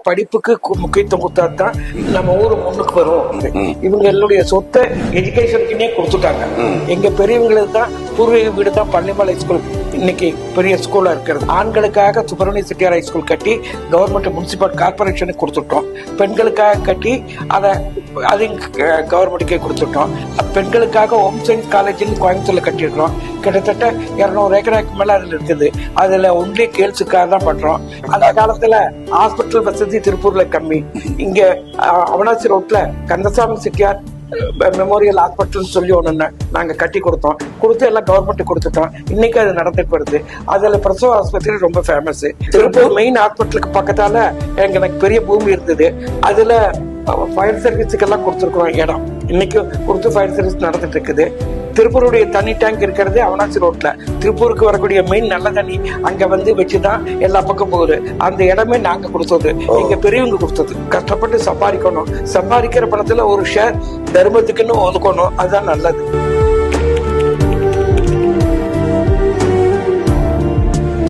படிப்புக்கு முக்கியத்துவம் கொடுத்தாதான் நம்ம ஊரு முன்னுக்கு வரும். இவங்க என்னுடைய சொத்தை எஜுகேஷனுக்குன்னே கொடுத்துட்டாங்க. எங்க பெரியவங்களுக்கு தான் பூர்வீக வீடு தான் பள்ளிமலை ஸ்கூல் இன்னைக்கு பெரிய ஸ்கூலா இருக்கிறது. ஆண்களுக்காக சுப்பிரமணிய செட்டியார் ஹைஸ்கூல் கட்டி கவர்மெண்ட் முனிசிபல் கார்பரேஷனுக்கு கொடுத்துட்டோம். பெண்களுக்காக கட்டி அதை கவர்மெண்ட்டுக்கே கொடுத்துட்டோம். பெண்களுக்காக ஹோம் சயின்ஸ் காலேஜ் கோயம்புத்தூர்ல கட்டியிருக்கிறோம். கிட்டத்தட்ட 200 ஏக்கருக்கு மேல அதுல இருக்குது. அதுல ஒன்லி கேர்ள்ஸுக்காக தான் பண்றோம். அந்த காலத்துல ஹாஸ்பிட்டல் வசதி திருப்பூர்ல கம்மி. இங்க அவனாசி ரோட்ல கந்தசாமி செட்டியார் மெமோரியல் ஹாஸ்பிட்டல் சொல்லி ஒண்ணு நாங்க கட்டி கொடுத்து எல்லாம் கவர்மெண்ட் கொடுத்துட்டோம். இன்னைக்கு அது நடந்துட்டு வருது. அதுல பிரசவ ஆஸ்பத்திரி ரொம்ப ஃபேமஸ். திருப்பூர் மெயின் ஹாஸ்பிட்டலுக்கு பக்கத்தால எனக்கு பெரிய பூமி இருந்தது. அதுல ஃபயர் சர்வீஸுக்கு எல்லாம் கொடுத்துருக்கோம் இடம். இன்னைக்கு கொடுத்து ஃபயர் சர்வீஸ் நடந்துட்டு இருக்குது. திருப்பூருடைய தண்ணி டேங்க் இருக்கிறது அவனாசி ரோட்ல. திருப்பூருக்கு வரக்கூடிய மெயின் நல்ல தண்ணி அங்க வச்சுதான் எல்லா பக்கம் போகுது. அந்த இடமே நாங்க கொடுத்தது, எங்க பெரியவங்க கொடுத்தது. கஷ்டப்பட்டு சம்பாதிக்கணும். சம்பாதிக்கிற பணத்துல ஒரு ஷேர் தர்மத்துக்குன்னு ஒதுக்கணும். அதுதான் நல்லது.